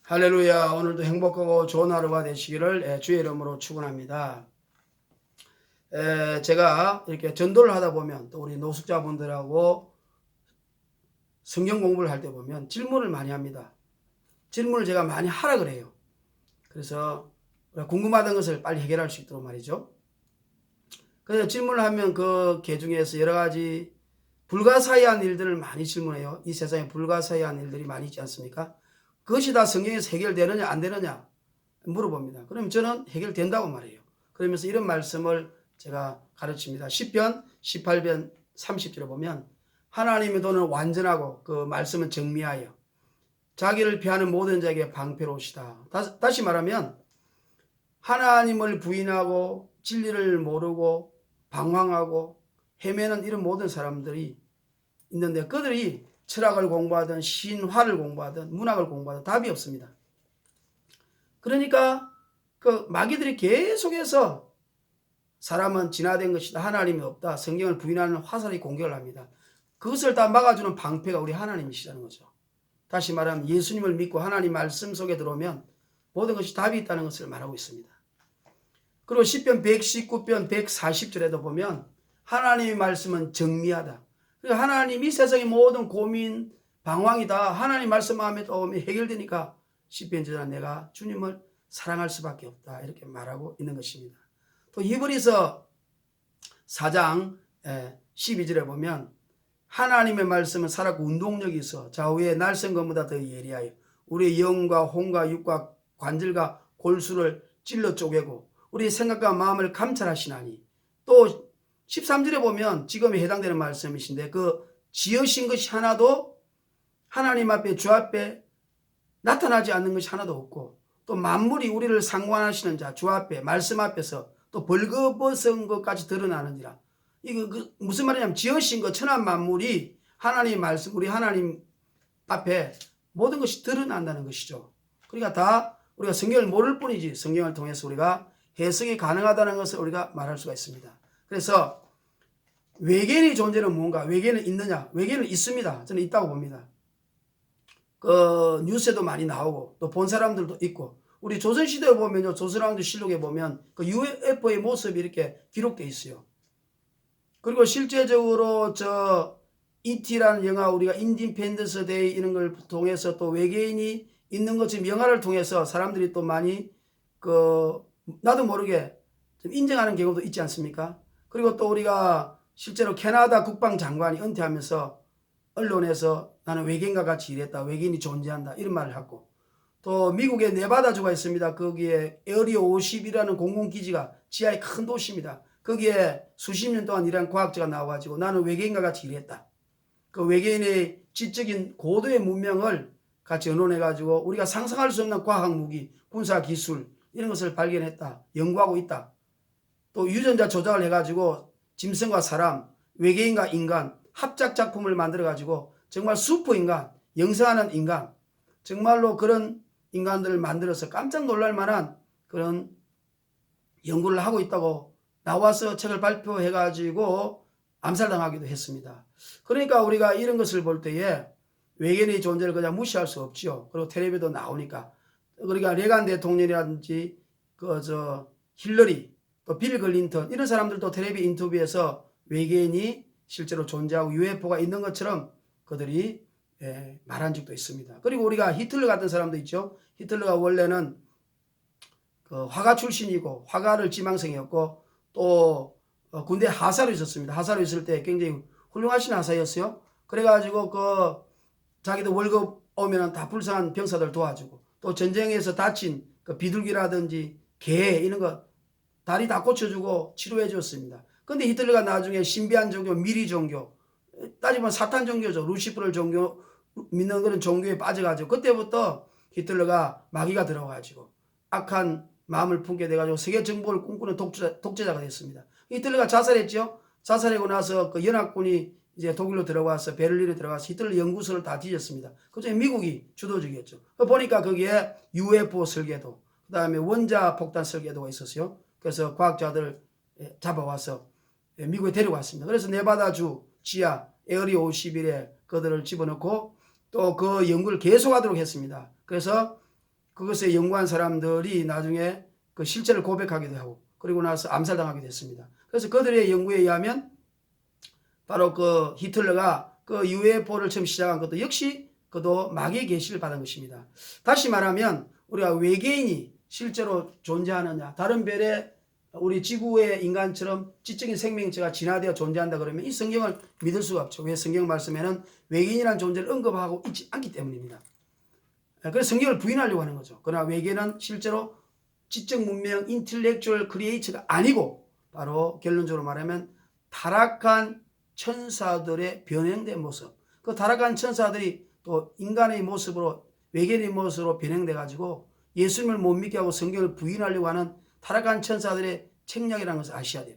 할렐루야. 오늘도 행복하고 좋은 하루가 되시기를 주의 이름으로 축원합니다. 제가 이렇게 전도를 하다 보면 또 우리 노숙자분들하고 성경 공부를 할 때 보면 질문을 많이 합니다. 질문을 제가 많이 하라 그래요. 그래서 궁금하던 것을 빨리 해결할 수 있도록 말이죠. 그래서 질문을 하면 그 개 중에서 여러 가지 불가사의한 일들을 많이 질문해요. 이 세상에 불가사의한 일들이 많이 있지 않습니까? 그것이 다 성경에서 해결되느냐 안 되느냐 물어봅니다. 그러면 저는 해결된다고 말해요. 그러면서 이런 말씀을 제가 가르칩니다. 시편 18편 30절에 보면 하나님의 도는 완전하고 그 말씀은 정미하여 자기를 피하는 모든 자에게 방패로우시다. 다시 말하면 하나님을 부인하고 진리를 모르고 방황하고 헤매는 이런 모든 사람들이 있는데 그들이 철학을 공부하든 신화를 공부하든 문학을 공부하든 답이 없습니다. 그러니까 그 마귀들이 계속해서 사람은 진화된 것이다. 하나님이 없다. 성경을 부인하는 화살이 공격을 합니다. 그것을 다 막아주는 방패가 우리 하나님이시라는 거죠. 다시 말하면 예수님을 믿고 하나님 말씀 속에 들어오면 모든 것이 답이 있다는 것을 말하고 있습니다. 그리고 시편 119편 140절에도 보면 하나님의 말씀은 정미하다. 그러니까 하나님이 세상의 모든 고민, 방황이 다 하나님 말씀 마음에 오면 해결되니까 시편저자는 내가 주님을 사랑할 수밖에 없다. 이렇게 말하고 있는 것입니다. 또 히브리서 4장 12절에 보면 하나님의 말씀은 살았고 운동력이 있어 좌우에 날선 것보다 더 예리하여 우리의 영과 혼과 육과 관절과 골수를 찔러 쪼개고 우리의 생각과 마음을 감찰하시나니 또 13절에 보면 지금에 해당되는 말씀이신데 그 지으신 것이 하나도 하나님 앞에 주 앞에 나타나지 않는 것이 하나도 없고 또 만물이 우리를 상관하시는 자 주 앞에 말씀 앞에서 또 벌거벗은 것까지 드러나느니라. 이거 무슨 말이냐면 지으신 것 천한 만물이 하나님 말씀 우리 하나님 앞에 모든 것이 드러난다는 것이죠. 그러니까 다 우리가 성경을 모를 뿐이지 성경을 통해서 우리가 해석이 가능하다는 것을 우리가 말할 수가 있습니다. 그래서 외계인의 존재는 뭔가? 외계인은 있느냐? 외계인은 있습니다. 저는 있다고 봅니다. 그 뉴스에도 많이 나오고 또 본 사람들도 있고 우리 조선시대에 보면요. 조선왕조실록에 보면 그 UFO의 모습이 이렇게 기록되어 있어요. 그리고 실제적으로 ET라는 영화 우리가 인디펜던스 데이 이런 걸 통해서 또 외계인이 있는 것처럼 영화를 통해서 사람들이 또 많이 나도 모르게 좀 인정하는 경우도 있지 않습니까? 그리고 또 우리가 실제로 캐나다 국방장관이 은퇴하면서 언론에서 나는 외계인과 같이 일했다. 외계인이 존재한다. 이런 말을 하고 또 미국의 네바다주가 있습니다. 거기에 에어리어 50이라는 공군기지가 지하의 큰 도시입니다. 거기에 수십 년 동안 일한 과학자가 나와가지고 나는 외계인과 같이 일했다. 그 외계인의 지적인 고도의 문명을 같이 의논해가지고 우리가 상상할 수 없는 과학 무기, 군사 기술 이런 것을 발견했다. 연구하고 있다. 또 유전자 조작을 해가지고 짐승과 사람, 외계인과 인간 합작 작품을 만들어가지고 정말 슈퍼인간, 영성하는 인간 정말로 그런 인간들을 만들어서 깜짝 놀랄 만한 그런 연구를 하고 있다고 나와서 책을 발표해가지고 암살당하기도 했습니다. 그러니까 우리가 이런 것을 볼 때에 외계인의 존재를 그냥 무시할 수 없죠. 그리고 텔레비도 나오니까. 그러니까 레간 대통령이라든지 힐러리 또 빌 클린턴 이런 사람들도 텔레비 인터뷰에서 외계인이 실제로 존재하고 UFO가 있는 것처럼 그들이 말한 적도 있습니다. 그리고 우리가 히틀러 같은 사람도 있죠. 히틀러가 원래는 그 화가 출신이고 화가를 지망생이었고 또 군대 하사로 있었습니다. 하사로 있을 때 굉장히 훌륭하신 하사였어요. 그래가지고 자기도 월급 오면은 다 불쌍한 병사들 도와주고 또 전쟁에서 다친 그 비둘기라든지 개 이런 거 다리 다 고쳐주고 치료해 줬습니다. 근데 히틀러가 나중에 신비한 종교, 미리 종교, 따지면 사탄 종교죠. 루시퍼를 믿는 그런 종교에 빠져가지고 그때부터 히틀러가 마귀가 들어가지고 악한 마음을 품게 돼가지고 세계 정복을 꿈꾸는 독재자가 됐습니다. 히틀러가 자살했죠. 자살하고 나서 그 연합군이 이제 독일로 들어와서 베를린에 들어가서 히틀러 연구소를 다 뒤졌습니다. 그중에 미국이 주도적이었죠. 보니까 거기에 UFO 설계도, 그 다음에 원자 폭탄 설계도가 있었어요. 그래서 과학자들 잡아와서 미국에 데려왔습니다. 그래서 네바다주 지하 에어리어 51에 그들을 집어넣고 또 그 연구를 계속하도록 했습니다. 그래서 그것에 연구한 사람들이 나중에 그 실체를 고백하기도 하고 그리고 나서 암살당하게 됐습니다. 그래서 그들의 연구에 의하면 바로 그 히틀러가 그 UFO를 처음 시작한 것도 역시 그도 마귀의 계시를 받은 것입니다. 다시 말하면 우리가 외계인이 실제로 존재하느냐, 다른 별에 우리 지구의 인간처럼 지적인 생명체가 진화되어 존재한다 그러면 이 성경을 믿을 수가 없죠. 왜? 성경 말씀에는 외계인이라는 존재를 언급하고 있지 않기 때문입니다. 그래서 성경을 부인하려고 하는 거죠. 그러나 외계는 실제로 지적 문명, 인텔렉츄얼 크리에이처가 아니고 바로 결론적으로 말하면 타락한 천사들의 변형된 모습. 그 타락한 천사들이 또 인간의 모습으로 외계인의 모습으로 변형돼 가지고 예수님을 못 믿게 하고 성경을 부인하려고 하는 타락한 천사들의 책략이라는 것을 아셔야 돼요.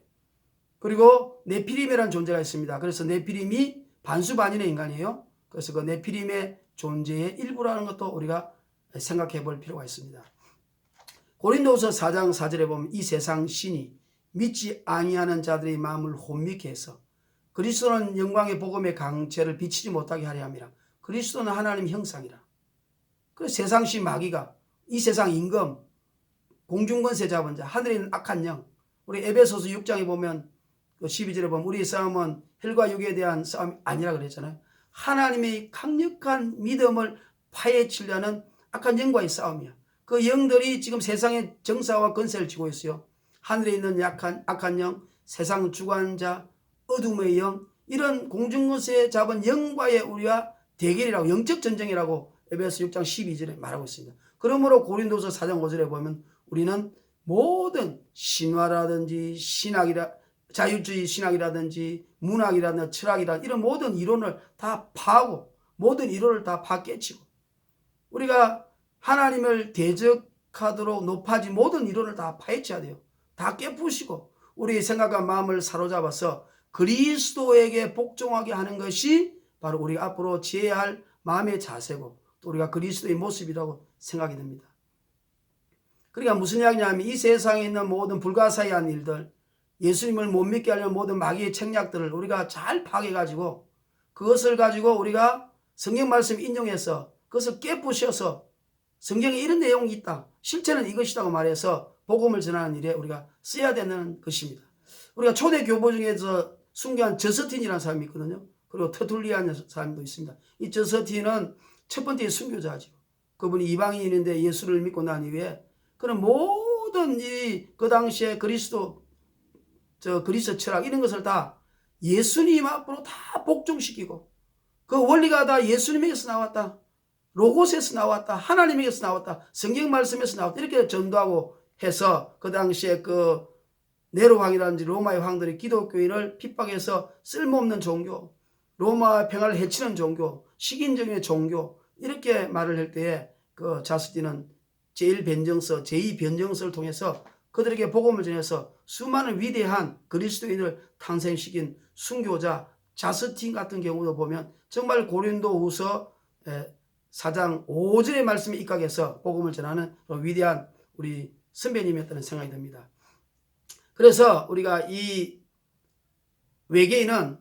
그리고 네피림이라는 존재가 있습니다. 그래서 네피림이 반수반인의 인간이에요. 그래서 그 네피림의 존재의 일부라는 것도 우리가 생각해 볼 필요가 있습니다. 고린도후서 4장 4절에 보면 이 세상 신이 믿지 아니하는 자들의 마음을 혼미케 해서 그리스도는 영광의 복음의 강체를 비치지 못하게 하려 함이라. 그리스도는 하나님 형상이라. 그래서 세상 신 마귀가 이 세상 임금, 공중권세 잡은 자, 하늘에 있는 악한 영. 우리 에베소서 6장에 보면 12절에 보면 우리의 싸움은 혈과 육에 대한 싸움이 아니라 그랬잖아요. 하나님의 강력한 믿음을 파헤치려는 악한 영과의 싸움이야. 그 영들이 지금 세상의 정사와 권세를 쥐고 있어요. 하늘에 있는 악한 영, 세상 주관자, 어둠의 영, 이런 공중권세 잡은 영과의 우리가 대결이라고, 영적 전쟁이라고 에베소 6장 12절에 말하고 있습니다. 그러므로 고린도서 4장 5절에 보면 우리는 모든 신화라든지 자유주의 신학이라든지 문학이라든지 철학이라든지 이런 모든 이론을 다 파고 모든 이론을 다 파깨치고 우리가 하나님을 대적하도록 높아진 모든 이론을 다 파헤쳐야 돼요. 다 깨부시고 우리의 생각과 마음을 사로잡아서 그리스도에게 복종하게 하는 것이 바로 우리가 앞으로 지어야 할 마음의 자세고 또 우리가 그리스도의 모습이라고 생각이 됩니다. 그러니까 무슨 이야기냐면 이 세상에 있는 모든 불가사의한 일들, 예수님을 못 믿게 하려는 모든 마귀의 책략들을 우리가 잘 파악해가지고 그것을 가지고 우리가 성경 말씀 인용해서 그것을 깨부셔서 성경에 이런 내용이 있다. 실제는 이것이라고 말해서 복음을 전하는 일에 우리가 써야 되는 것입니다. 우리가 초대 교포 중에서 순교한 저스틴이라는 사람이 있거든요. 그리고 터툴리안이라는 사람도 있습니다. 이 저스틴은 첫 번째 순교자죠. 그분이 이방인인데 예수를 믿고 난 이후에 그런 모든 그 당시에 그리스도 철학 이런 것을 다 예수님 앞으로 다 복종시키고 그 원리가 다 예수님에게서 나왔다. 로고스에서 나왔다. 하나님에게서 나왔다. 성경 말씀에서 나왔다. 이렇게 전도하고 해서 그 당시에 그 네로 왕이라든지 로마의 왕들이 기독교인을 핍박해서 쓸모없는 종교, 로마 평화를 해치는 종교, 식인종의 종교 이렇게 말을 할 때에 그 자스틴은 제2변정서를 통해서 그들에게 복음을 전해서 수많은 위대한 그리스도인을 탄생시킨 순교자 자스틴 같은 경우도 보면 정말 고린도후서 4장 5절의 말씀에 입각해서 복음을 전하는 위대한 우리 선배님이었다는 생각이 듭니다. 그래서 우리가 이 외계인은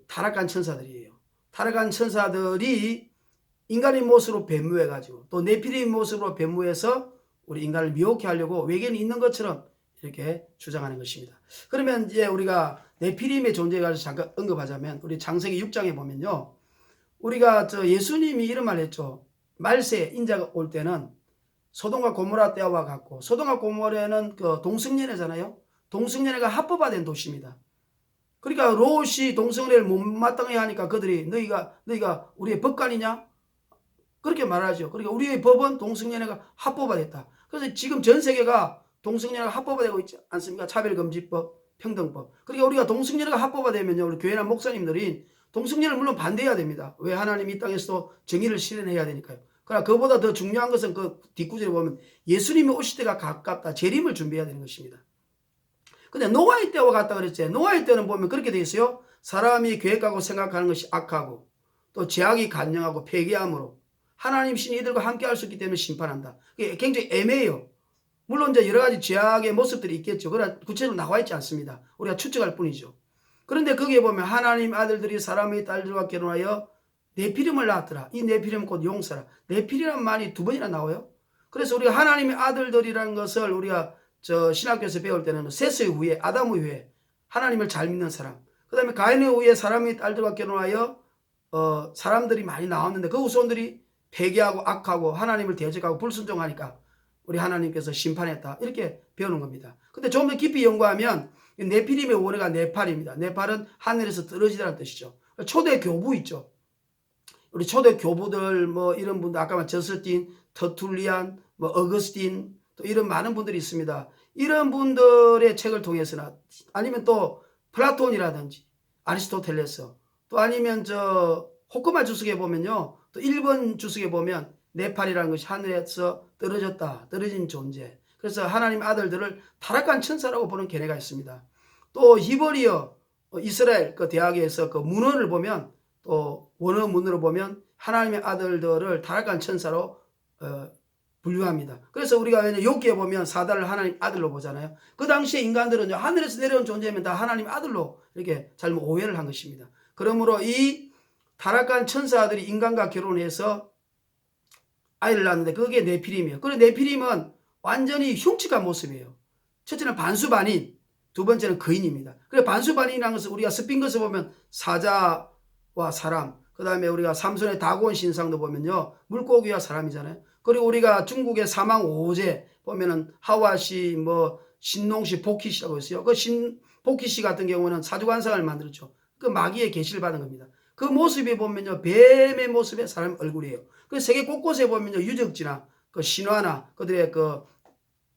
타락한 천사들이에요. 타락한 천사들이 인간의 모습으로 변모해가지고 또 네피림의 모습으로 변모해서 우리 인간을 미혹해 하려고 외계인이 있는 것처럼 이렇게 주장하는 것입니다. 그러면 이제 우리가 네피림의 존재에 관해서 잠깐 언급하자면 우리 창세기 6장에 보면요. 우리가 예수님이 이런 말을 했죠. 말세 인자가 올 때는 소돔과 고모라 때와 같고 소돔과 고모라는 그 동성연애잖아요. 동성연애가 합법화된 도시입니다. 그러니까 롯이 동성연애를 못마땅해 하니까 그들이 너희가 우리의 법관이냐? 그렇게 말하죠. 그러니까 우리의 법은 동성연애가 합법화됐다. 그래서 지금 전 세계가 동성연애가 합법화되고 있지 않습니까? 차별금지법, 평등법. 그러니까 우리가 동성연애가 합법화되면요. 우리 교회나 목사님들이 동성연애를 물론 반대해야 됩니다. 왜? 하나님이 이 땅에서도 정의를 실현해야 되니까요. 그러나 그보다 더 중요한 것은 그 뒷구절에 보면 예수님이 오실 때가 가깝다. 재림을 준비해야 되는 것입니다. 근데 노아의 때와 같다 그랬죠. 노아의 때는 보면 그렇게 돼 있어요. 사람이 계획하고 생각하는 것이 악하고 또 죄악이 간영하고 폐기함으로 하나님 신이 이들과 함께 할 수 있기 때문에 심판한다. 그게 굉장히 애매해요. 물론 이제 여러 가지 죄악의 모습들이 있겠죠. 그러나 구체적으로 나와 있지 않습니다. 우리가 추측할 뿐이죠. 그런데 거기에 보면 하나님 아들들이 사람의 딸들과 결혼하여 네피림을 낳았더라. 이 네피림은 곧 용사라. 네피림이란 말이 두 번이나 나와요. 그래서 우리가 하나님의 아들들이라는 것을 우리가 신학교에서 배울 때는 셋의 후에 아담의 후에 하나님을 잘 믿는 사람, 그 다음에 가인의 후에 사람의 딸들과 결혼하여 사람들이 많이 나왔는데 그 후손들이 패기하고 악하고 하나님을 대적하고 불순종하니까 우리 하나님께서 심판했다, 이렇게 배우는 겁니다. 근데 좀 더 깊이 연구하면 네피림의 원어가 네팔입니다. 네팔은 하늘에서 떨어지다는 뜻이죠. 초대 교부 있죠. 우리 초대 교부들 뭐 이런 분들, 아까 말 저스틴, 터툴리안, 뭐 어거스틴, 또 이런 많은 분들이 있습니다. 이런 분들의 책을 통해서나 아니면 또 플라톤이라든지 아리스토텔레스, 또 아니면 호크마 주석에 보면요, 또 일본 주석에 보면 네팔이라는 것이 하늘에서 떨어진 존재, 그래서 하나님 아들들을 타락한 천사라고 보는 견해가 있습니다. 또 히브리어 이스라엘 그 대학에서 그 문헌을 보면, 또 원어 문으로 보면 하나님의 아들들을 타락한 천사로 분류합니다. 그래서 우리가 욥기에 보면 사단을 하나님 아들로 보잖아요. 그 당시에 인간들은 하늘에서 내려온 존재면 다 하나님 아들로 이렇게 잘못 오해를 한 것입니다. 그러므로 이 타락한 천사들이 인간과 결혼해서 아이를 낳았는데 그게 네피림이에요. 그리고 네피림은 완전히 흉측한 모습이에요. 첫째는 반수반인, 두 번째는 거인입니다. 그래서 반수반인이라는 것은 우리가 스핑크스 보면 사자와 사람, 그 다음에 우리가 삼손의 다곤 신상도 보면요, 물고기와 사람이잖아요. 그리고 우리가 중국의 사망 5제 보면은 하와시, 뭐 신농시, 복희시라고 있어요. 그 복희시 같은 경우는 사주관상을 만들었죠. 그 마귀의 계시를 받은 겁니다. 그 모습이 보면요, 뱀의 모습의 사람 얼굴이에요. 그 세계 곳곳에 보면요, 유적지나 그 신화나 그들의 그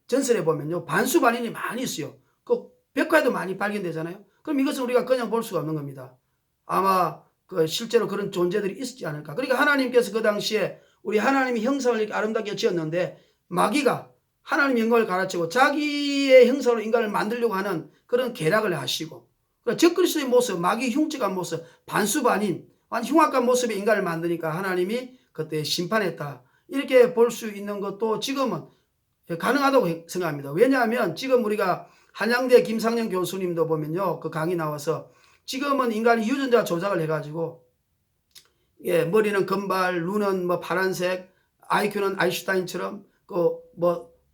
전설에 보면요, 반수반인이 많이 있어요. 그 벽화에도 많이 발견되잖아요. 그럼 이것은 우리가 그냥 볼 수가 없는 겁니다. 아마 그 실제로 그런 존재들이 있지 않을까. 그러니까 하나님께서 그 당시에 우리 하나님의 형상을 이렇게 아름답게 지었는데 마귀가 하나님의 영광을 가르치고 자기의 형상으로 인간을 만들려고 하는 그런 계략을 하시고, 그러니까 적그리스도의 모습, 마귀의 흉측한 모습, 반수반인 완전 흉악한 모습의 인간을 만드니까 하나님이 그때 심판했다, 이렇게 볼 수 있는 것도 지금은 가능하다고 생각합니다. 왜냐하면 지금 우리가 한양대 김상영 교수님도 보면요, 그 강의 나와서 지금은 인간이 유전자 조작을 해가지고 머리는 금발, 눈은 뭐 파란색, IQ는 아인슈타인처럼,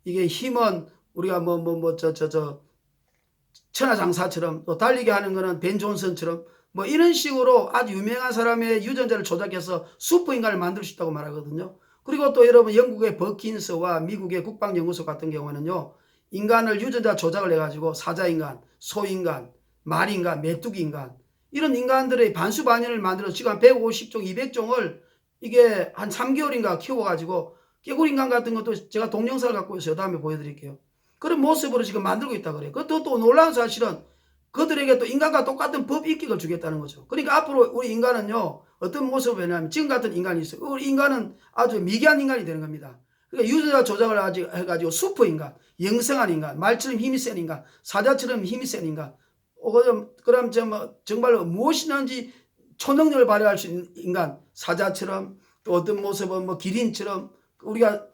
이게 힘은 우리가 천하장사처럼, 또 달리게 하는 거는 벤 존슨처럼, 뭐 이런 식으로 아주 유명한 사람의 유전자를 조작해서 슈퍼인간을 만들 수 있다고 말하거든요. 그리고 또 여러분 영국의 버킨스와 미국의 국방연구소 같은 경우는요, 인간을 유전자 조작을 해가지고 사자인간, 소인간, 말인간, 메뚜기인간, 이런 인간들의 반수반인을 만들어서 지금 한 150종, 200종을 이게 한 3개월인가 키워가지고 깨구리인간 같은 것도 제가 동영상을 갖고 있어요. 다음에 보여드릴게요. 그런 모습으로 지금 만들고 있다 그래요. 그것도 또 놀라운 사실은 그들에게 또 인간과 똑같은 법 인격을 주겠다는 거죠. 그러니까 앞으로 우리 인간은요, 어떤 모습을 변하면 지금 같은 인간이 있어요. 우리 인간은 아주 미개한 인간이 되는 겁니다. 그러니까 유전자 조작을 해가지고 슈퍼인간, 영성한 인간, 말처럼 힘이 센 인간, 사자처럼 힘이 센 인간, 그럼 정말로 무엇이든지 초능력을 발휘할 수 있는 인간, 사자처럼, 또 어떤 모습은 뭐 기린처럼, 우리가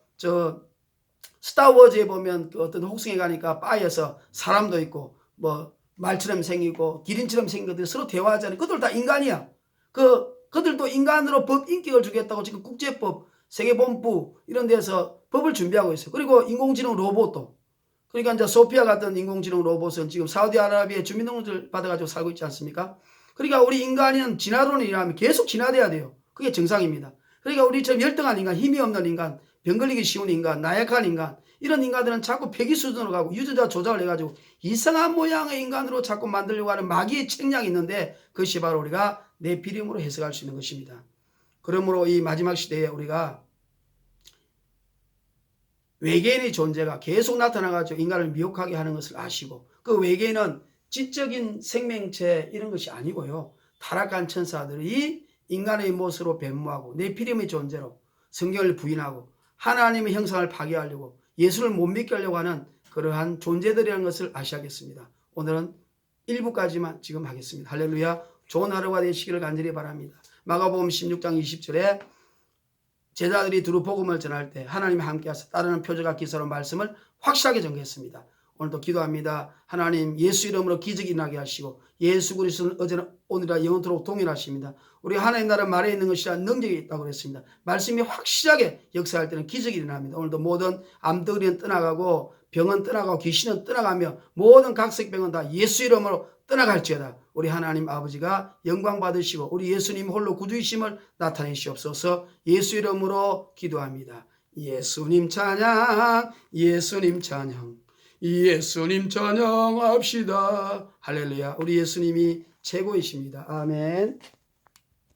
스타워즈에 보면 그 어떤 혹성에 가니까 바에서 사람도 있고 뭐 말처럼 생기고 기린처럼 생긴 것들이 서로 대화하잖아요. 그들 다 인간이야. 그들도 인간으로 법 인격을 주겠다고 지금 국제법, 세계본부 이런 데서 법을 준비하고 있어요. 그리고 인공지능 로봇도. 그러니까 이제 소피아 같은 인공지능 로봇은 지금 사우디아라비아의 주민등록을 받아가지고 살고 있지 않습니까? 그러니까 우리 인간은 진화론을 일하면 계속 진화돼야 돼요. 그게 정상입니다. 그러니까 우리처럼 열등한 인간, 힘이 없는 인간, 병 걸리기 쉬운 인간, 나약한 인간, 이런 인간들은 자꾸 폐기 수준으로 가고 유전자 조작을 해가지고 이상한 모양의 인간으로 자꾸 만들려고 하는 마귀의 책략이 있는데, 그것이 바로 우리가 네피림으로 해석할 수 있는 것입니다. 그러므로 이 마지막 시대에 우리가 외계인의 존재가 계속 나타나가지고 인간을 미혹하게 하는 것을 아시고, 그 외계인은 지적인 생명체 이런 것이 아니고요, 타락한 천사들이 인간의 모습으로 변모하고 네피림의 존재로 성경을 부인하고 하나님의 형상을 파괴하려고 예수를 못 믿게 하려고 하는 그러한 존재들이라는 것을 아셔야겠습니다. 오늘은 1부까지만 지금 하겠습니다. 할렐루야. 좋은 하루가 되시기를 간절히 바랍니다. 마가복음 16장 20절에 제자들이 두루 복음을 전할 때 하나님이 함께하사 따르는 표적과 기사로 말씀을 확실하게 전개했습니다. 오늘도 기도합니다. 하나님 예수 이름으로 기적이 일어나게 하시고 예수 그리스도는 어제나 오늘이라 영원토록 동일하십니다. 우리 하나님 나라 말에 있는 것이라 능력이 있다고 그랬습니다. 말씀이 확실하게 역사할 때는 기적이 일어납니다. 오늘도 모든 암덩어리는 떠나가고 병은 떠나가고 귀신은 떠나가며 모든 각색병은 다 예수 이름으로 떠나갈지어다. 우리 하나님 아버지가 영광 받으시고 우리 예수님 홀로 구주이심을 나타내시옵소서. 예수 이름으로 기도합니다. 예수님 찬양, 예수님 찬양, 예수님 찬양합시다. 할렐루야. 우리 예수님이 최고이십니다. 아멘.